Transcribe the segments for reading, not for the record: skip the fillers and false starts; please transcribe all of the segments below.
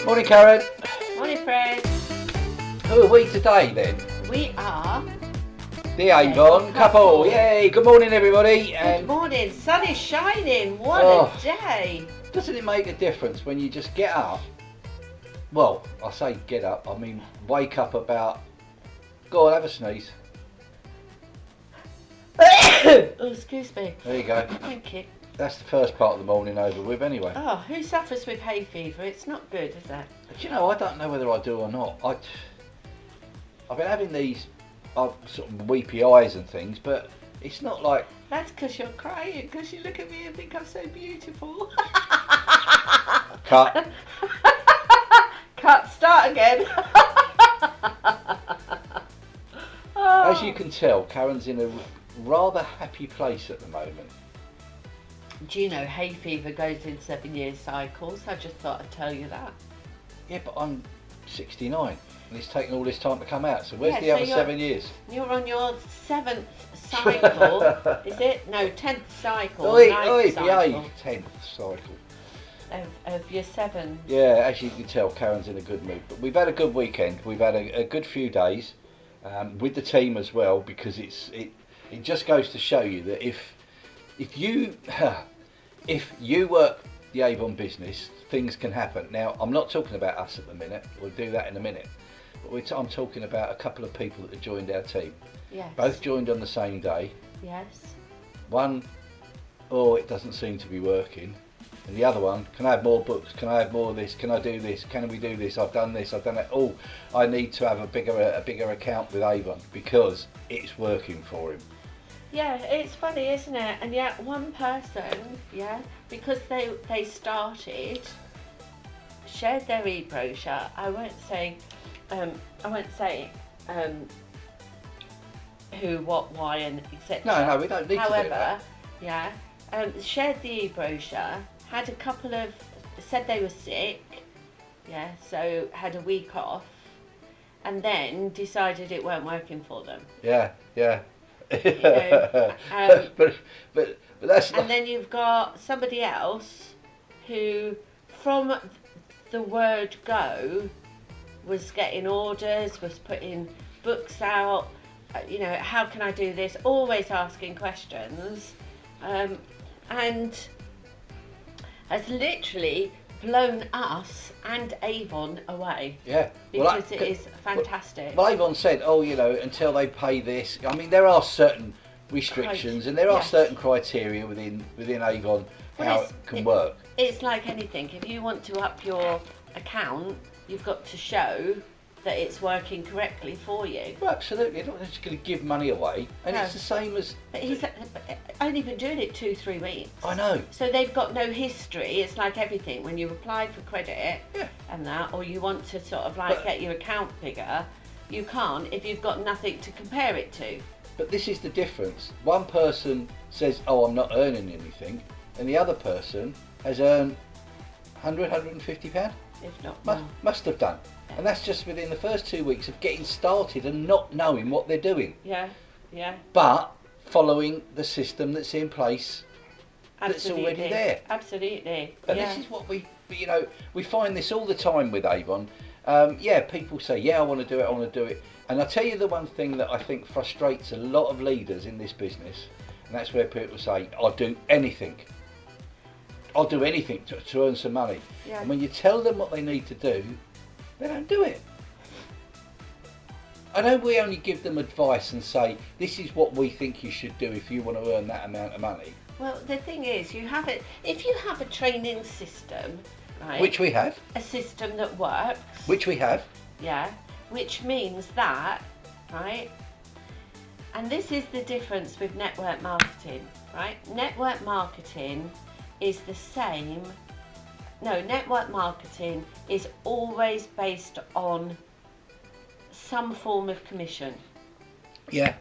Morning, Karen. Morning, Fred. Who are we today then? We are The Avon Couple. Yay! Good morning, everybody. Good morning. Sun is shining. What a day! Doesn't it make a difference when you just get up? Well, I say get up. I mean wake up about. Go on, have a sneeze. Oh, excuse me. There you go. Thank you. That's the first part of the morning over with, anyway. Oh, who suffers with hay fever? It's not good, is it? Do you know? I don't know whether I do or not. I've been having these sort of weepy eyes and things, but it's not like. That's because you're crying, because you look at me and think I'm so beautiful. Cut. Cut, start again. Oh. As you can tell, Karen's in a rather happy place at the moment. Do you know hay fever goes in 7-year cycles? I just thought I'd tell you that. Yeah, but I'm 69 and it's taken all this time to come out, so where's the other 7 years? You're on your 7th cycle, is it? No, 10th cycle. Oi, 10th 10th cycle. Of your 7. Yeah, as you can tell, Karen's in a good mood. But we've had a good weekend. We've had a good few days with the team as well, because it just goes to show you that if you work the Avon business, things can happen. Now, I'm not talking about us at the minute. We'll do that in a minute. But I'm talking about a couple of people that have joined our team. Yes. Both joined on the same day. Yes. One, it doesn't seem to be working. And the other one, can I have more books? Can I have more of this? Can I do this? Can we do this? I've done this. I've done that. Oh, I need to have a bigger account with Avon because it's working for him. Yeah, it's funny, isn't it? And yet one person, because they started, shared their e-brochure. I won't say who, what, why, and etc. No, we don't need to do that. However, shared the e-brochure. Had a couple of, said they were sick, so had a week off, and then decided it weren't working for them. Yeah. You know, but that's. And then you've got somebody else who, from the word go, was getting orders, was putting books out. How can I do this? Always asking questions, and has literally blown us and Avon away. Yeah, because it is fantastic. Well, Avon said, until they pay this. I mean, there are certain restrictions and there are certain criteria within Avon how it can work. It's like anything. If you want to up your account, you've got to show that it's working correctly for you. Well, absolutely. You're not just going to give money away, and it's the same as. But he's only been doing it 2-3 weeks. I know. So they've got no history. It's like everything. When you apply for credit and that, or you want to sort of get your account bigger, you can't if you've got nothing to compare it to. But this is the difference. One person says, I'm not earning anything, and the other person has earned £150. If not more. Must have done. And that's just within the first 2 weeks of getting started and not knowing what they're doing. Yeah. But following the system that's in place, that's already there. Absolutely. And this is what we find this all the time with Avon. People say, I want to do it. And I tell you the one thing that I think frustrates a lot of leaders in this business, and that's where people say, I'll do anything to earn some money. Yeah. And when you tell them what they need to do, they don't do it. I know we only give them advice and say, this is what we think you should do if you want to earn that amount of money. Well, the thing is, if you have a training system, right? Which we have. A system that works. Which we have. Yeah. Which means that, right? And this is the difference with network marketing, right? Network marketing is the same. No, network marketing is always based on some form of commission. Yeah.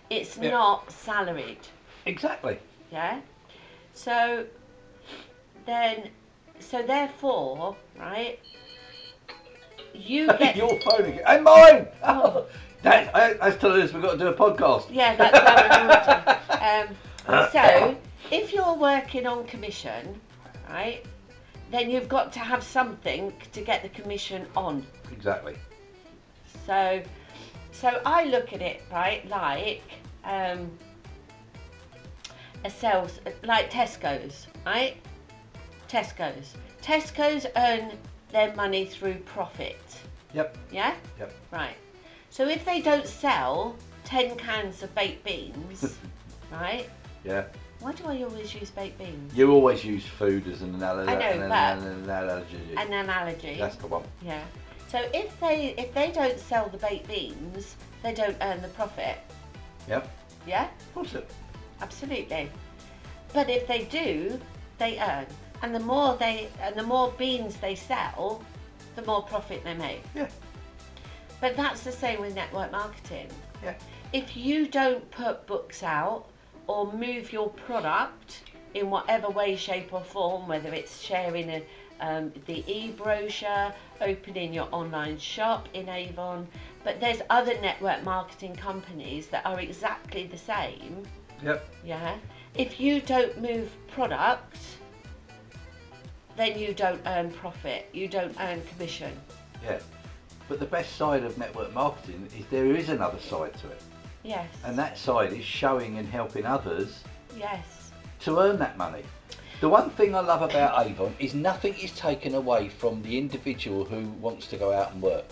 It's not salaried. Exactly. Yeah. So therefore, right? You get your phone again and mine. Oh. That's telling us we've got to do a podcast. Yeah, that's what I'm doing. So if you're working on commission, right? then you've got to have something to get the commission on. Exactly. So I look at it, right, like a sales, like Tesco's, right? Tesco's earn their money through profit. Yep. Yeah? Yep. Right. So if they don't sell 10 cans of baked beans, right? Yeah. Why do I always use baked beans? You always use food as an analogy. I know, an analogy. An analogy. That's the one. Yeah. So if they don't sell the baked beans, they don't earn the profit. Yep. Yeah? Of course it. Absolutely. But if they do, they earn. And the more beans they sell, the more profit they make. Yeah. But that's the same with network marketing. Yeah. If you don't put books out or move your product in whatever way, shape or form, whether it's sharing the e-brochure, opening your online shop in Avon, but there's other network marketing companies that are exactly the same. Yep. Yeah. If you don't move product, then you don't earn profit, you don't earn commission. Yeah. But the best side of network marketing is there is another side to it. Yes. And that side is showing and helping others Yes. to earn that money. The one thing I love about Avon is nothing is taken away from the individual who wants to go out and work.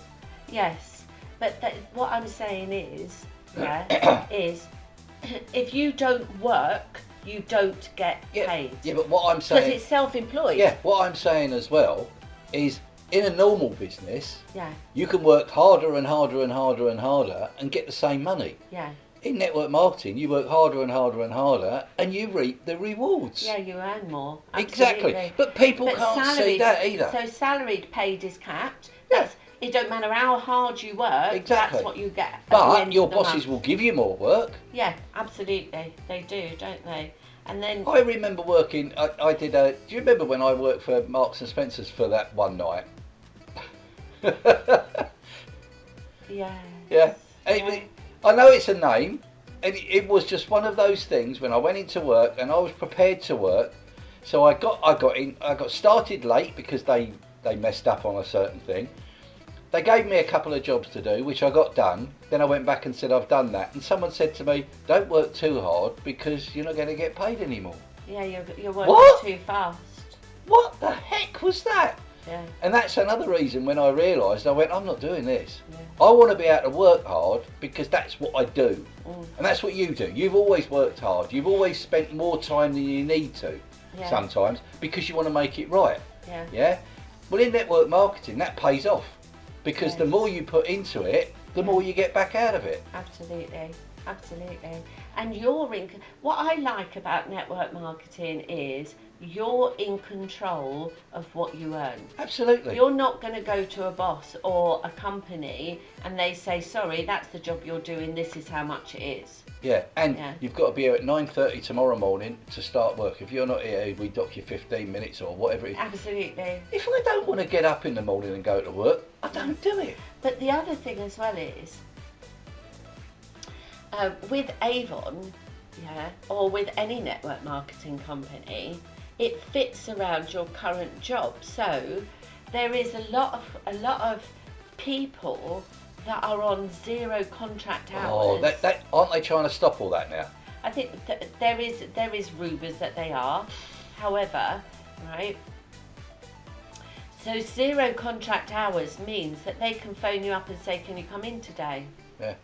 Yes. But what I'm saying is, is if you don't work, you don't get paid. Yeah, but what I'm saying... Because it's self-employed. Yeah, what I'm saying as well is in a normal business, Yeah. you can work harder and harder and harder and harder and get the same money. Yeah. In network marketing, you work harder and harder and harder and you reap the rewards. Yeah, you earn more. Exactly. Absolutely. But people can't see that either. So salaried paid is capped. It don't matter how hard you work, Exactly. that's what you get. But your bosses will give you more work. Yeah, absolutely. They do, don't they? And then I remember working, I did do you remember when I worked for Marks and Spencer's for that one night? yeah. Yeah. I know it's a name, and it was just one of those things when I went into work and I was prepared to work. So I got started late because they messed up on a certain thing. They gave me a couple of jobs to do, which I got done. Then I went back and said, I've done that. And someone said to me, don't work too hard because you're not going to get paid anymore. Yeah, you're working too fast. What the heck was that? Yeah. And that's another reason when I realised, I went, I'm not doing this. Yeah. I want to be able to work hard because that's what I do. Mm. And that's what you do. You've always worked hard. You've always spent more time than you need to sometimes because you want to make it right. Yeah. Yeah? Well, in network marketing, that pays off because the more you put into it, the more you get back out of it. Absolutely. Absolutely. And what I like about network marketing is you're in control of what you earn. Absolutely. You're not going to go to a boss or a company and they say, sorry, that's the job you're doing, this is how much it is. Yeah, and you've got to be here at 9:30 tomorrow morning to start work. If you're not here, we dock you 15 minutes or whatever it is. Absolutely. If I don't want to get up in the morning and go to work, I don't do it. But the other thing as well is, with Avon, or with any network marketing company, it fits around your current job. So there is a lot of people that are on 0 contract hours. Oh, that aren't they trying to stop all that now? I think there is rumours that they are. However, right. So 0 contract hours means that they can phone you up and say, can you come in today? Yeah.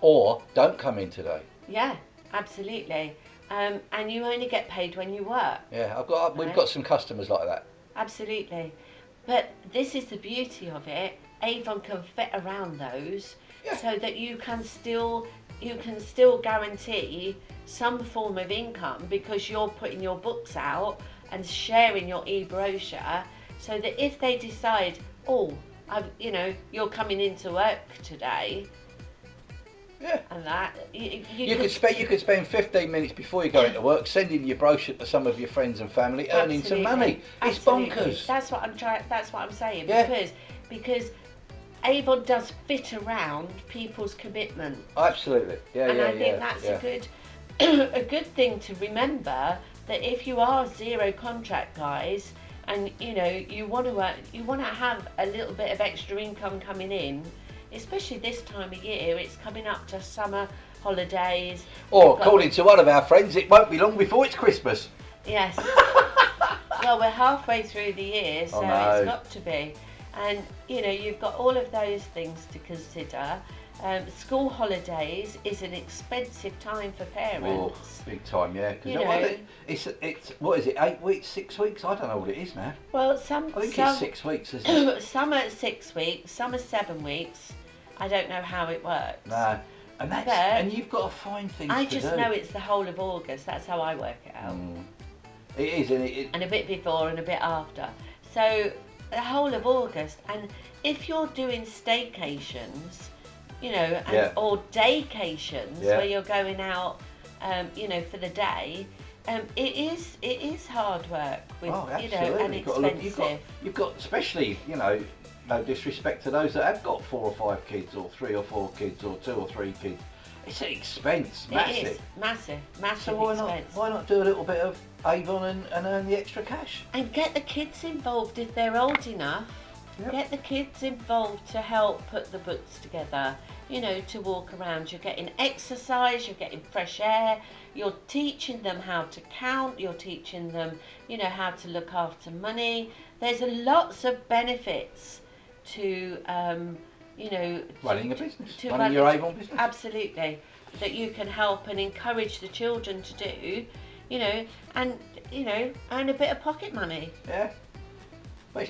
Or don't come in today. Yeah, absolutely. And you only get paid when you work. Yeah, we've got some customers like that. Absolutely. But this is the beauty of it. Avon can fit around those so that you can still guarantee some form of income because you're putting your books out and sharing your e-brochure, so that if they decide, you're coming into work today. Yeah. And that you could spend 15 minutes before you go into work sending your brochure to some of your friends and family, earning some money. It's bonkers. That's what I'm saying. Yeah. Because Avon does fit around people's commitment. Absolutely. Yeah. And I think that's a good thing to remember, that if you are 0 contract guys, and you want to have a little bit of extra income coming in, especially this time of year. It's coming up to summer holidays. Or according to one of our friends, it won't be long before it's Christmas. Yes. Well, we're halfway through the year, so it's got to be. And you've got all of those things to consider. School holidays is an expensive time for parents. Oh, big time, yeah. Because it's what is it? 8 weeks, 6 weeks? I don't know what it is now. Well, I think it's 6 weeks, isn't it? Some are 6 weeks, some are 7 weeks. I don't know how it works. No, and you've got to find things. I just know it's the whole of August. That's how I work it out. It is, and a bit before and a bit after. So the whole of August, and if you're doing staycations, or daycations where you're going out, for the day, it is hard work with, and expensive. You've got, especially, no disrespect to those that have got 4 or 5 kids, or 3 or 4 kids, or 2 or 3 kids. It's an expense, massive. It is massive So expense. why not do a little bit of Avon and earn the extra cash? And get the kids involved if they're old enough. Yep. Get the kids involved to help put the books together, to walk around. You're getting exercise, you're getting fresh air, you're teaching them how to count, you're teaching them, how to look after money. There's lots of benefits to, running a business, running your Avon business. Absolutely. That you can help and encourage the children to do, and, earn a bit of pocket money. Yeah. Well,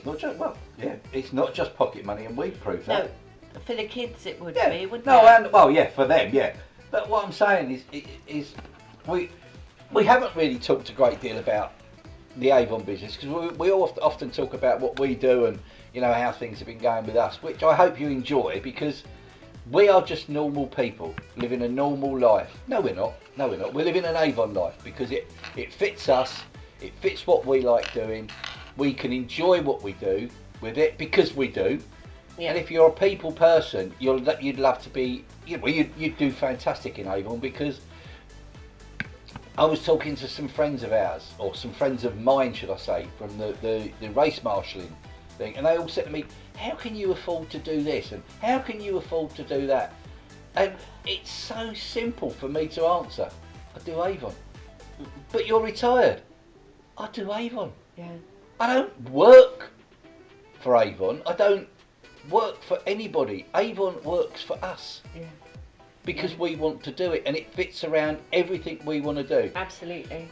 it's not just pocket money, and we've proved that. No, for the kids it would be, wouldn't it? For them, yeah. But what I'm saying is we haven't really talked a great deal about the Avon business, because we often talk about what we do and how things have been going with us, which I hope you enjoy, because we are just normal people living a normal life. No, we're not. We're living an Avon life because it fits us. It fits what we like doing. We can enjoy what we do with it because we do. Yeah. And if you're a people person, you'd love to be. You'd do fantastic in Avon, because I was talking to some friends of ours, or some friends of mine, should I say, from the race marshalling thing, and they all said to me, "How can you afford to do this? And how can you afford to do that?" And it's so simple for me to answer. I do Avon. But you're retired. I do Avon. Yeah. I don't work for Avon. I don't work for anybody. Avon works for us. Yeah. Because we want to do it, and it fits around everything we want to do. Absolutely.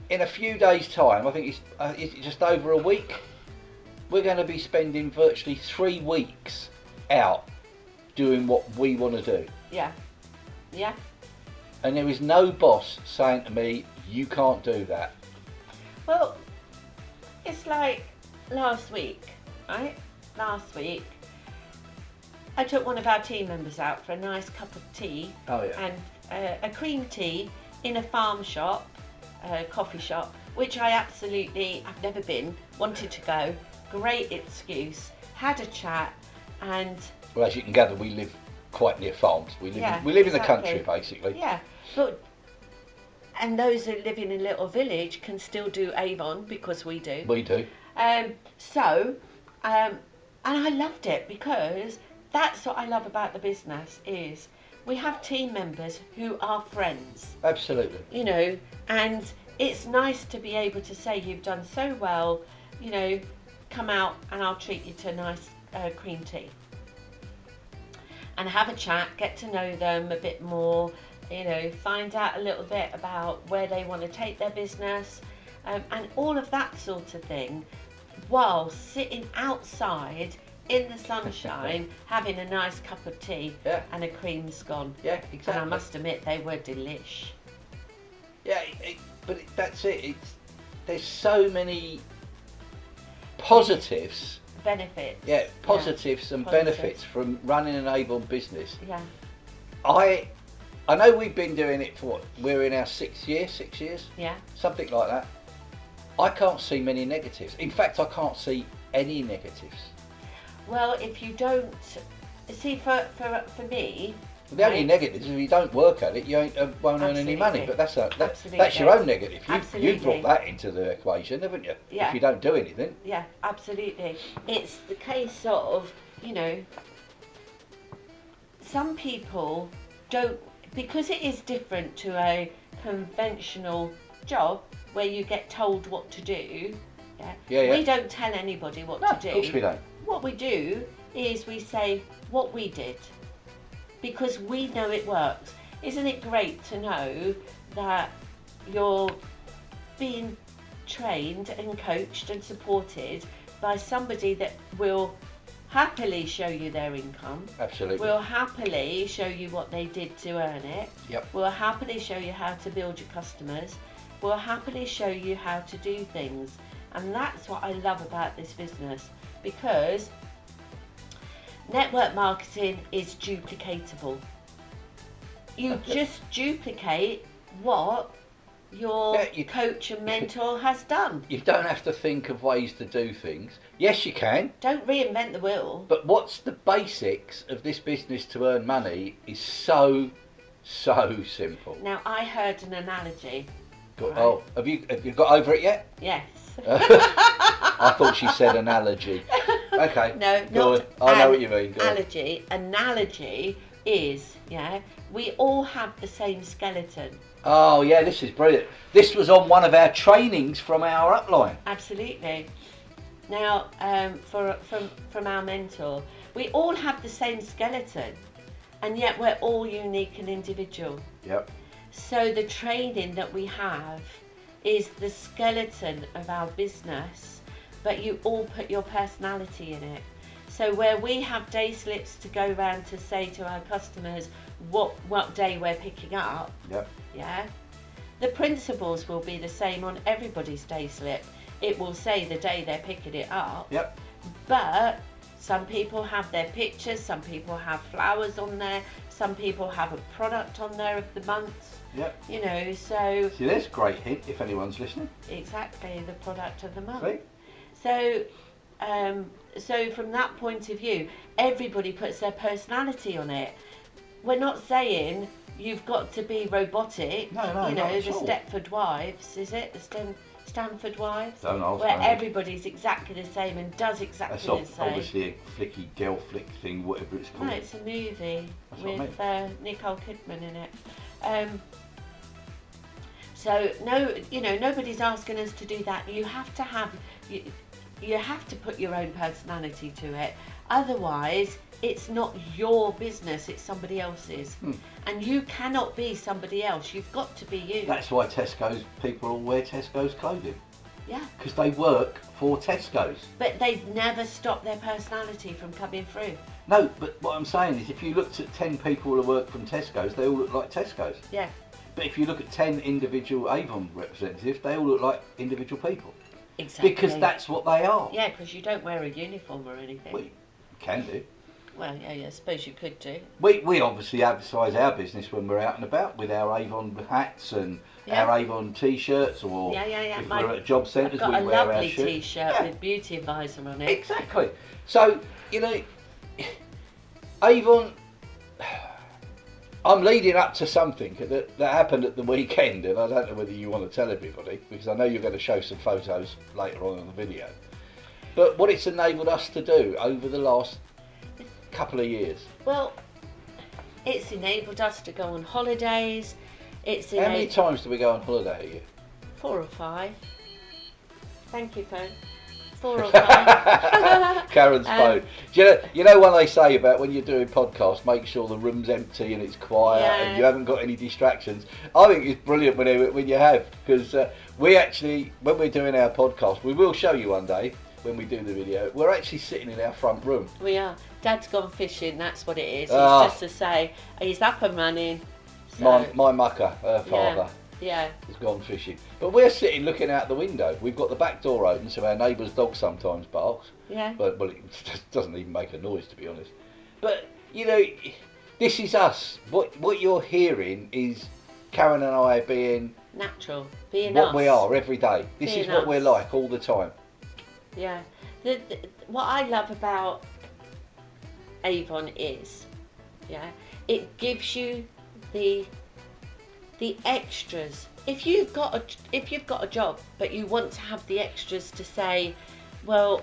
In a few days' time, I think it's just over a week, we're going to be spending virtually 3 weeks out doing what we want to do. Yeah. Yeah. And there is no boss saying to me, "You can't do that." Well, it's like last week, right? Last week, I took one of our team members out for a nice cup of tea. Oh, yeah. And a cream tea in a farm shop, coffee shop, which I've never been, wanted to go. Great excuse. Had a chat, and well, as you can gather, we live quite near farms. We live in the country, basically. Yeah, and those who live in a little village can still do Avon, because we do. We do. And I loved it, because that's what I love about the business, is we have team members who are friends. Absolutely. And it's nice to be able to say, "You've done so well, come out and I'll treat you to a nice cream tea." And have a chat, get to know them a bit more, find out a little bit about where they want to take their business, and all of that sort of thing, while sitting outside in the sunshine, having a nice cup of tea and a cream scone. Yeah, exactly. And I must admit, they were delish. Yeah, but that's it. There's so many positives. Benefits. Yeah, positives and benefits from running an Avon business. Yeah. I know we've been doing it for we're in our 6th year, 6 years? Yeah. Something like that. I can't see many negatives. In fact, I can't see any negatives. Well, if you don't see, for me, The only negative is if you don't work at it, you won't earn any money. But that's your own negative. You've brought that into the equation, haven't you? Yeah. If you don't do anything. Yeah, absolutely. It's the case of, some people don't, because it is different to a conventional job where you get told what to do. Yeah. We don't tell anybody what to do. Of course we don't. What we do is we say what we did, because we know it works. Isn't it great to know that you're being trained and coached and supported by somebody that will happily show you their income? Absolutely. Will happily show you what they did to earn it. Yep. Will happily show you how to build your customers. Will happily show you how to do things. And that's what I love about this business, because network marketing is duplicatable. You just duplicate what your coach and mentor has done. You don't have to think of ways to do things. Yes, you can. Don't reinvent the wheel. But what's the basics of this business to earn money is so simple. Now, I heard an analogy. Right. Oh, have you got over it yet? Yes. I thought she said analogy. Okay. No, Go not on. I know what you mean. Analogy. Analogy is, we all have the same skeleton. Oh yeah, this is brilliant. This was on one of our trainings from our upline. Absolutely. Now, from our mentor, we all have the same skeleton, and yet we're all unique and individual. Yep. So the training that we have is the skeleton of our business, but you all put your personality in it. So where we have day slips to go around to say to our customers what day we're picking up, yep. Yeah, the principles will be the same on everybody's day slip. It will say the day they're picking it up. Yep. But some people have their pictures, some people have flowers on there, some people have a product on there of the month. Yep. So... See, there's a great hint if anyone's listening. Exactly, the product of the month. See? So from that point of view, everybody puts their personality on it. We're not saying you've got to be robotic. No, not the at all. Stepford Wives, is it? The Stanford Wives? Don't know. Where everybody's exactly the same and does exactly the same. That's obviously a flicky girl flick thing, whatever it's called. No, it's a movie with Nicole Kidman in it. So nobody's asking us to do that. You have to put your own personality to it. Otherwise, it's not your business, it's somebody else's. And you cannot be somebody else. You've got to be you. That's why people all wear Tesco's clothing. Yeah. Because they work for Tesco's. But they've never stopped their personality from coming through. No, but what I'm saying is if you looked at 10 people who work from Tesco's, they all look like Tesco's. Yeah. But if you look at 10 individual Avon representatives, they all look like individual people. Exactly. Because that's what they are. Yeah, because you don't wear a uniform or anything. We can do. Well, yeah, I suppose you could do. We obviously advertise our business when we're out and about with our Avon hats and our Avon t-shirts, or if we're at job centres, we wear our shirt. I've got a lovely t-shirt with beauty advisor on it. Exactly. So, Avon, I'm leading up to something that happened at the weekend, and I don't know whether you want to tell everybody, because I know you're going to show some photos later on in the video. But what it's enabled us to do over the last couple of years. Well, it's enabled us to go on holidays. How many times do we go on holiday a year? 4 or 5. Thank you, phone. 4 or 5. Karen's phone. Do you know what they say about when you're doing podcasts, make sure the room's empty and it's quiet and you haven't got any distractions? I think it's brilliant when you have, because we actually, when we're doing our podcast, we will show you one day when we do the video, we're actually sitting in our front room. We are. Dad's gone fishing, that's what it is. It's just to say he's up and running. So. My mucker, her father, has gone fishing. But we're sitting looking out the window. We've got the back door open, so our neighbour's dog sometimes barks. Yeah. But it doesn't even make a noise, to be honest. But, this is us. What you're hearing is Karen and I being... natural. Being what us. we are every day. This is what we're like all the time. Yeah. What I love about Avon is yeah, it gives you the extras. If you've got a job, but you want to have the extras to say, well,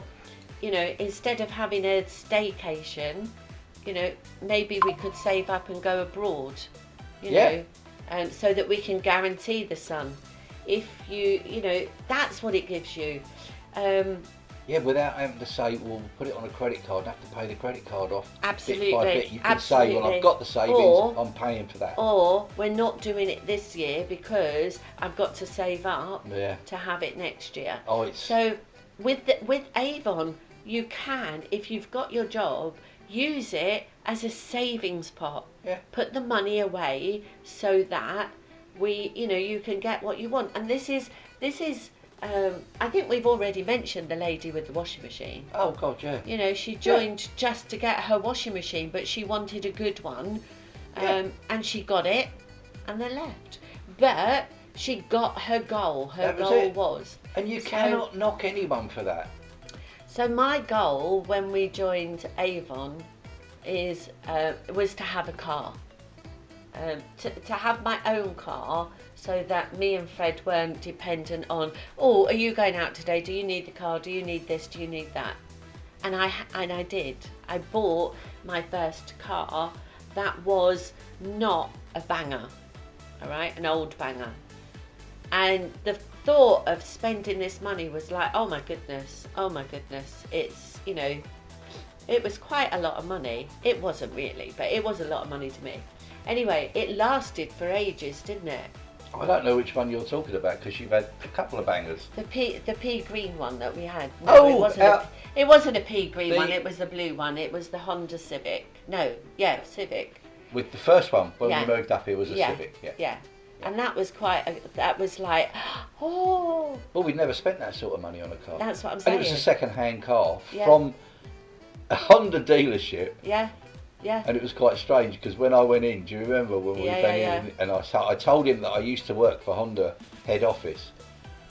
you know, instead of having a staycation, you know, maybe we could save up and go abroad, you know, so that we can guarantee the sun. If you know, that's what it gives you. Yeah, without having to say, well, put it on a credit card and have to pay the credit card off. Absolutely. Bit by bit. You can say, well, I've got the savings, I'm paying for that. Or we're not doing it this year because I've got to save up to have it next year. So with Avon, you can, if you've got your job, use it as a savings pot. Yeah. Put the money away so that you can get what you want. And this is. I think we've already mentioned the lady with the washing machine. Oh God, yeah. You know, she joined just to get her washing machine, but she wanted a good one, and she got it, and then left. But she got her goal. Her goal was. And you cannot knock anyone for that. So my goal when we joined Avon was to have a car, to have my own car. So that me and Fred weren't dependent on, oh, are you going out today? Do you need the car? Do you need this? Do you need that? And I did. I bought my first car that was not a banger, all right, an old banger. And the thought of spending this money was like, oh my goodness. It's, you know, it was quite a lot of money. It wasn't really, but it was a lot of money to me. Anyway, it lasted for ages, didn't it? I don't know which one you're talking about because you've had a couple of bangers. The pea green one that we had. No, it wasn't a pea green one. It was the blue one. It was the Honda Civic. Civic. With the first one when we moved up, it was a Civic. Yeah. And that was that was like, oh. Well, we'd never spent that sort of money on a car. That's what I'm saying. And it was a second-hand car from a Honda dealership. Yeah. Yeah. And it was quite strange because when I went in, do you remember when we went in? And I told him that I used to work for Honda head office,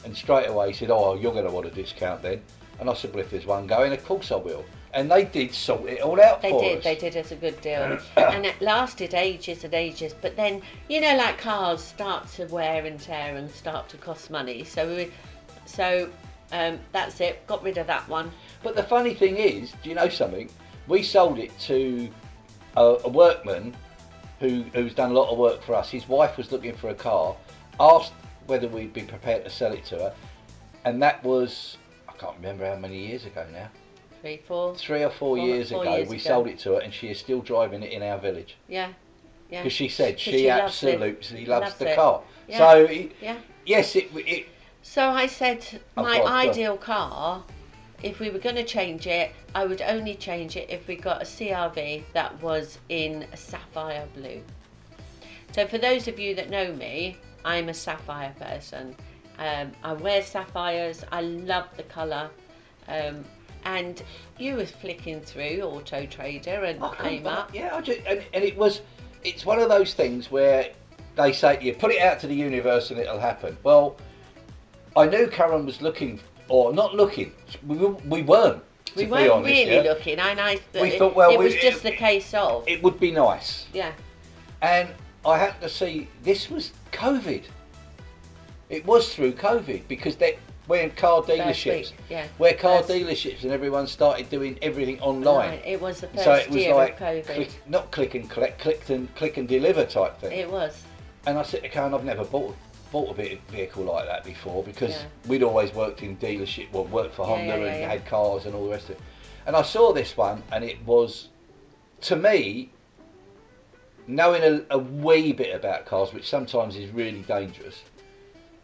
and straight away he said, "Oh, you're going to want a discount then." And I said, "Well, if there's one going, of course I will." And they did sort it all out for us. They did us a good deal, and it lasted ages and ages. But then, you know, like cars start to wear and tear and start to cost money. So that's it. Got rid of that one. But the funny thing is, do you know something? We sold it to a workman who's done a lot of work for us. His wife was looking for a car, asked whether we'd be prepared to sell it to her, and that was, I can't remember how many years ago now. 3 or 4 years ago. We sold it to her, and she is still driving it in our village. Yeah. Because she said she absolutely loves the car. Yeah. So yes, it. So I said my ideal car, if we were going to change it, I would only change it if we got a CRV that was in a sapphire blue. So for those of you that know me, I'm a sapphire person. I wear sapphires. I love the colour. And you was flicking through Auto Trader and came up. Yeah, it's one of those things where they say to you, put it out to the universe and it'll happen. Well, I knew Karen was looking, or not looking. We weren't. We weren't really looking. We thought, well, it was just the case of. It would be nice. Yeah. And I happened to see this was COVID. It was through COVID because when car dealerships, dealerships and everyone started doing everything online. Right. It was the first year of COVID. Not click and collect, click and deliver type thing. It was. And I said to Karen, I've never bought a vehicle like that before because we'd always worked in dealership, worked for Honda and had cars and all the rest of it. And I saw this one, and it was, to me, knowing a wee bit about cars, which sometimes is really dangerous,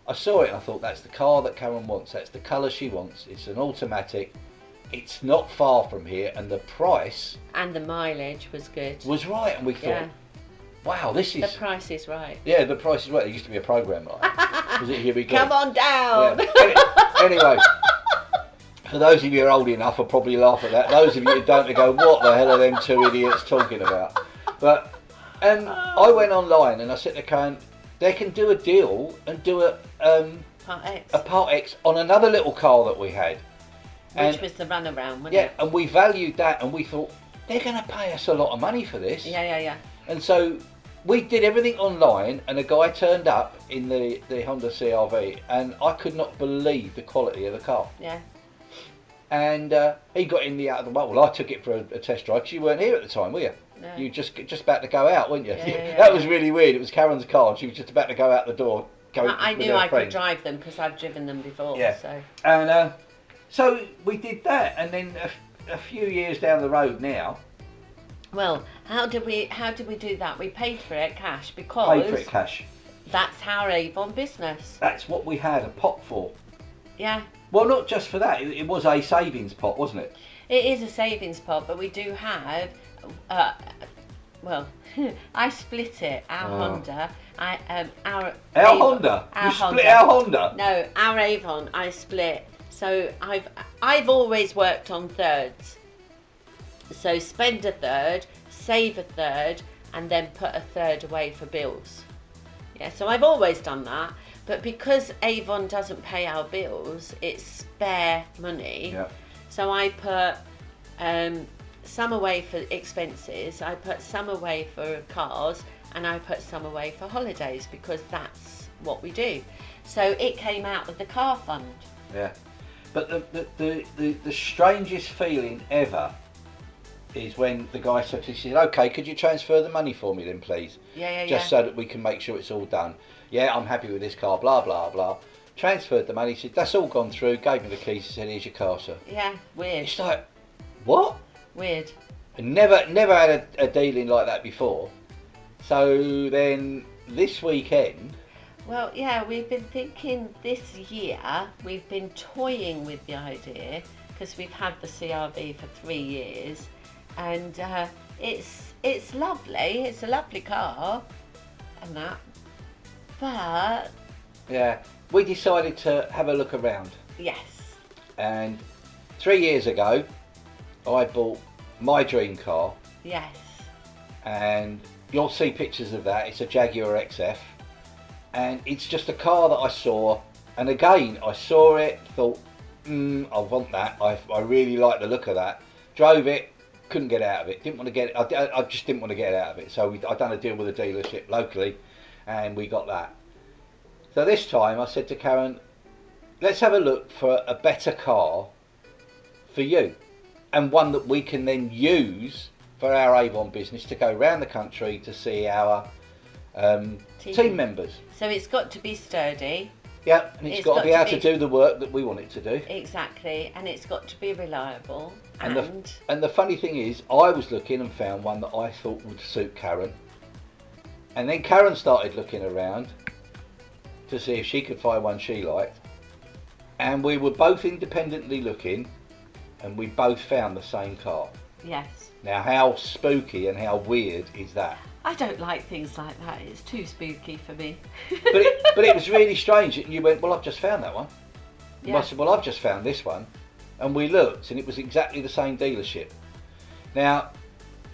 I saw it and I thought, that's the car that Karen wants, that's the colour she wants, it's an automatic, it's not far from here, and the price and the mileage was good. Was right, and we thought, wow, this is... The price is right. Yeah, the price is right. There used to be a programme like that. Was it Here We Go? Come on down! Yeah. Anyway, for those of you who are old enough, will probably laugh at that. Those of you who don't, they go, what the hell are them two idiots talking about? I went online and I said to Karen, they can do a deal and do a Part X on another little car that we had. Which was the runaround, wasn't it? Yeah, and we valued that and we thought, they're going to pay us a lot of money for this. Yeah. And so we did everything online, and a guy turned up in the Honda CR-V, and I could not believe the quality of the car. Yeah. And he got in the out of the well, I took it for a test drive because you weren't here at the time, were you? No. You were just about to go out, weren't you? Yeah, That was really weird. It was Karen's car, and she was just about to go out the door. I knew I could drive them because I've driven them before. Yeah. So. And so we did that, and then a few years down the road now. Well, how did we do that? We paid for it cash because Paid for it cash. that's our Avon business. That's what we had a pot for. Yeah. Well, not just for that. It was a savings pot, wasn't it? It is a savings pot, but we do have. Well, I split it. Our Honda. Our Our Avon, Honda. Our You Honda. split our Honda. No, our Avon. I split. So I've always worked on thirds. So spend a third, save a third, and then put a third away for bills. Yeah, so I've always done that. But because Avon doesn't pay our bills, it's spare money. Yeah. So I put some away for expenses, I put some away for cars, and I put some away for holidays because that's what we do. So it came out of the car fund. Yeah. But the strangest feeling ever is when the guy said, okay, could you transfer the money for me then, please? Yeah. Just so that we can make sure it's all done. Yeah, I'm happy with this car, blah, blah, blah. Transferred the money, said, that's all gone through, gave me the keys, said, here's your car, sir. Yeah, weird. It's like, what? Weird. Never had a dealing like that before. So then this weekend... Well, yeah, we've been thinking this year, we've been toying with the idea, because we've had the CR-V for 3 years, and it's lovely, it's a lovely car, and that, but... Yeah, we decided to have a look around. Yes. And 3 years ago, I bought my dream car. Yes. And you'll see pictures of that. It's a Jaguar XF. And it's just a car that I saw. And again, I saw it, thought, I want that. I really like the look of that. Drove it, couldn't get out of it. Didn't want to get it. I just didn't want to get out of it. So I done a deal with a dealership locally, and we got that. So this time I said to Karen, let's have a look for a better car for you, and one that we can then use for our Avon business to go around the country to see our team members. So it's got to be sturdy. Yeah, and it's got to be able to do the work that we want it to do. Exactly, and it's got to be reliable. And the funny thing is, I was looking and found one that I thought would suit Karen. And then Karen started looking around to see if she could find one she liked. And we were both independently looking, and we both found the same car. Yes. Now, how spooky and how weird is that? I don't like things like that. It's too spooky for me. but it was really strange. And you went, well, I've just found that one. Yeah. I said, well, I've just found this one. And we looked, and it was exactly the same dealership. Now,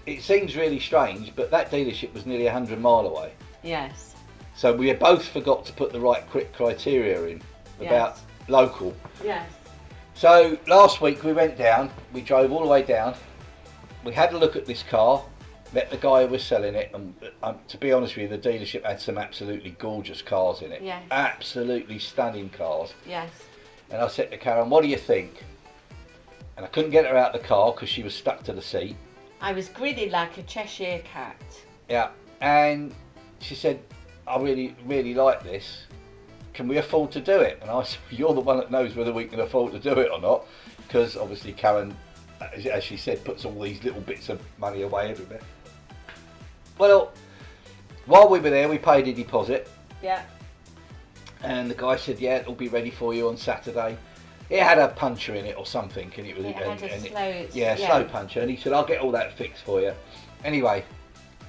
it seems really strange, but that dealership was nearly 100 miles away. Yes. So we had both forgot to put the right criteria in about local. Yes. So last week we went down, we drove all the way down, we had a look at this car, met the guy who was selling it, and to be honest with you, the dealership had some absolutely gorgeous cars in it. Yes. Absolutely stunning cars. Yes. And I said to Karen, what do you think? And I couldn't get her out of the car because she was stuck to the seat. I was grinning like a Cheshire cat. Yeah, and she said, I really, really like this. Can we afford to do it? And I said, you're the one that knows whether we can afford to do it or not, because obviously Karen, as she said, puts all these little bits of money away everywhere. Well, while we were there, we paid a deposit. Yeah. And the guy said, yeah, it'll be ready for you on Saturday. It had a puncher in it or something, and it was slow puncher. And he said, I'll get all that fixed for you. Anyway,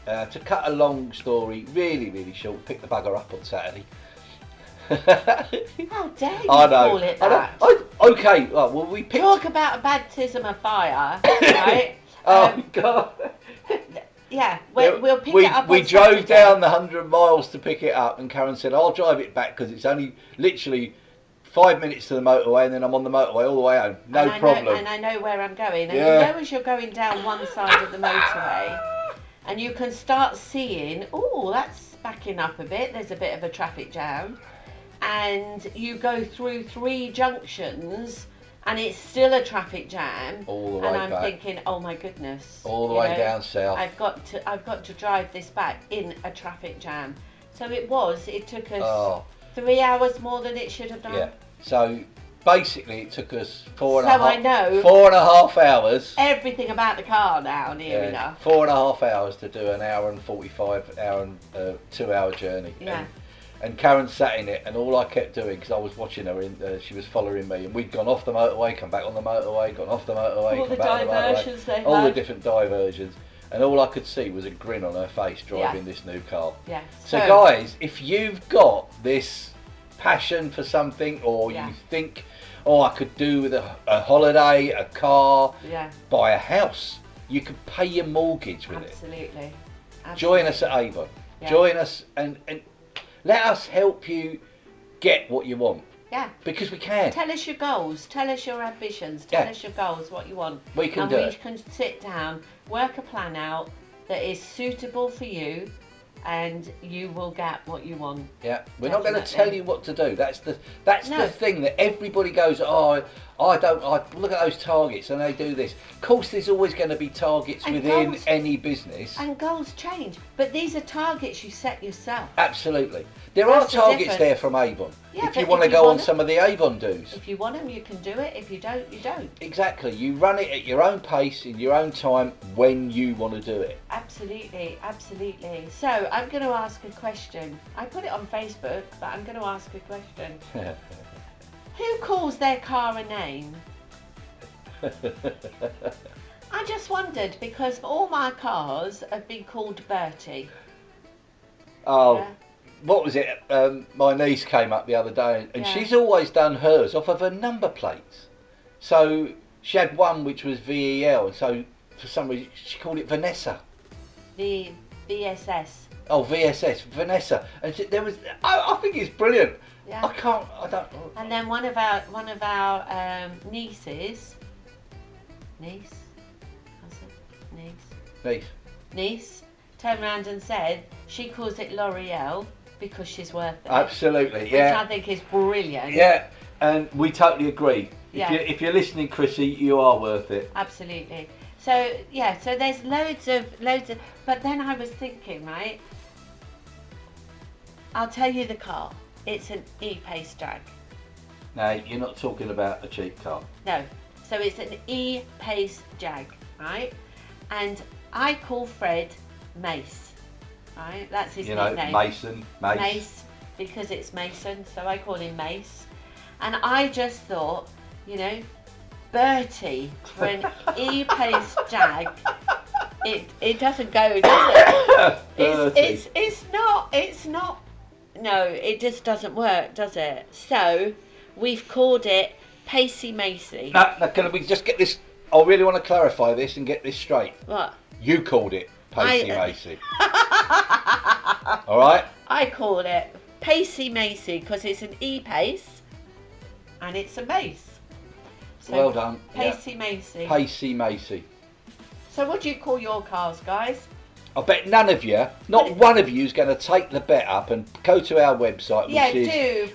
to cut a long story really, really short, picked the bugger up on Saturday. How dare you call it that? Okay, well we picked... Talk about a baptism of fire, right? Oh God. Yeah, we'll pick it up. We drove down the 100 miles to pick it up, and Karen said, I'll drive it back because it's only literally 5 minutes to the motorway, and then I'm on the motorway all the way home. No problem. And I know where I'm going. And Yeah. you know, as you're going down one side of the motorway, and you can start seeing, oh, that's backing up a bit. There's a bit of a traffic jam. And you go through 3 junctions, and it's still a traffic jam. All the way and I'm back. thinking, oh my goodness. All the way down south. I've got to drive this back in a traffic jam. So it took us 3 hours more than it should have done. Yeah. So basically, it took us 4 and a So half. I know 4.5 hours. everything about the car now, near enough. 4.5 hours to do an hour and 45 hour and 2 hour journey. Yeah. And Karen sat in it, and all I kept doing, because I was watching her, she was following me, and we'd gone off the motorway, come back on the motorway, gone off the motorway, All come the back on the motorway, diversions they all the had. different diversions, and all I could see was a grin on her face driving this new car. Yeah. So guys, if you've got this passion for something, or Yeah. you think, oh, I could do with a holiday, a car, Yeah. buy a house, you could pay your mortgage with it. Absolutely. Join us at Avon. Yeah. Join us and let us help you get what you want. Yeah. Because we can. Tell us your goals. Tell us your ambitions. Tell Yeah. us your goals, what you want. We can and do we it. can sit down, work a plan out that is suitable for you, and you will get what you want. Yeah, we're not going to Definitely. tell you what to do. That's the No. thing that everybody goes, oh, I look at those targets and they do this. Of course, there's always going to be targets And within goals- any business. And goals change, but these are targets you set yourself. Absolutely, there That's are the targets difference. there from Avon. Yeah, if you but want to if you go on want it- some of the Avon do's. If you want them, you can do it. If you don't, you don't. Exactly, you run it at your own pace, in your own time, when you want to do it. Absolutely, absolutely. So I'm going to ask a question. I put it on Facebook, but I'm going to ask a question. Who calls their car a name? I just wondered, because all my cars have been called Bertie. Oh, Yeah. what was it? My niece came up the other day, and Yeah. she's always done hers off of her number plates. So she had one which was VEL, and so for some reason she called it Vanessa. The VSS. Oh, VSS, Vanessa. And there was, I think it's brilliant. Yeah. I don't. And then one of our nieces, niece, how's it? Niece. Niece, turned around and said she calls it L'Oreal because she's worth it. Absolutely, Which yeah. I think is brilliant. Yeah, and we totally agree. Yeah. If you're listening, Chrissy, you are worth it. Absolutely. So yeah, so there's loads of, but then I was thinking, right? I'll tell you the car. It's an E-Pace Jag. No, you're not talking about a cheap car. No. So it's an E-Pace Jag, right? And I call Fred Mace, right? That's his nickname. Mason, Mace. Mace, because it's Mason, so I call him Mace. And I just thought, Bertie for an E-Pace Jag, it doesn't go, does it? It's not. No, it just doesn't work, does it? So we've called it Pacey Macy. Now, can we just get this? I really want to clarify this and get this straight. What? You called it Pacey Macy. All right? I call it Pacey Macy because it's an E-Pace and it's a mace. So Well done. Pacey Macy. Pacey Macy. So what do you call your cars, guys? I bet none of you, not one of you, is going to take the bet up and go to our website,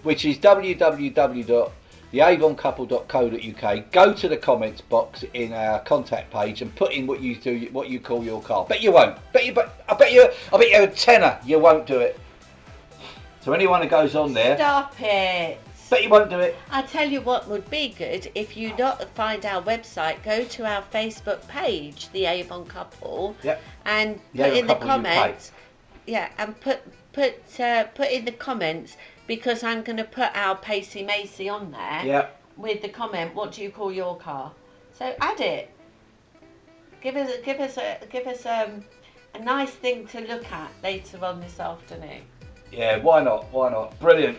which is www.theavoncouple.co.uk. Go to the comments box in our contact page and put in what you call your car. Bet you won't. I bet you a tenner you won't do it. So anyone who goes on there, Stop it. bet you won't do it. I tell you what would be good, if you not find our website, go to our Facebook page, the Avon Couple, Yep. and The put Avon in the Couple comments. Yeah, and put in the comments, because I'm going to put our Pacey Macy on there. Yeah. With the comment, what do you call your car? So add it. Give us a nice thing to look at later on this afternoon. Yeah, why not? Why not? Brilliant.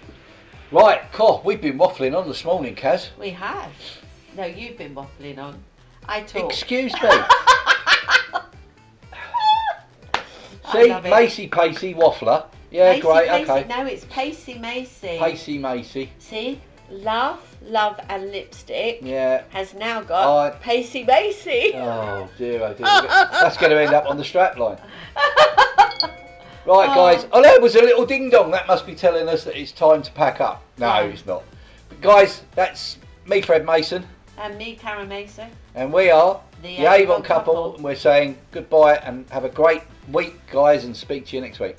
Right, cool. We've been waffling on this morning, Kaz. We have. No, you've been waffling on. I talk. Excuse me. I See, love it. Macy Pacey Waffler. Yeah, Pacey great, Macy. okay. No, it's Pacey Macy. Pacey Macy. See, Love, Love and Lipstick Yeah. has now got Pacey Macy. Oh dear, oh dear. That's going to end up on the strapline. Right, guys. Oh, there was a little ding dong. That must be telling us that it's time to pack up. No, it's not. But guys, that's me, Fred Mason. And me, Karen Mason. And we are The the Avon Couple. And we're saying goodbye and have a great week, guys, and speak to you next week.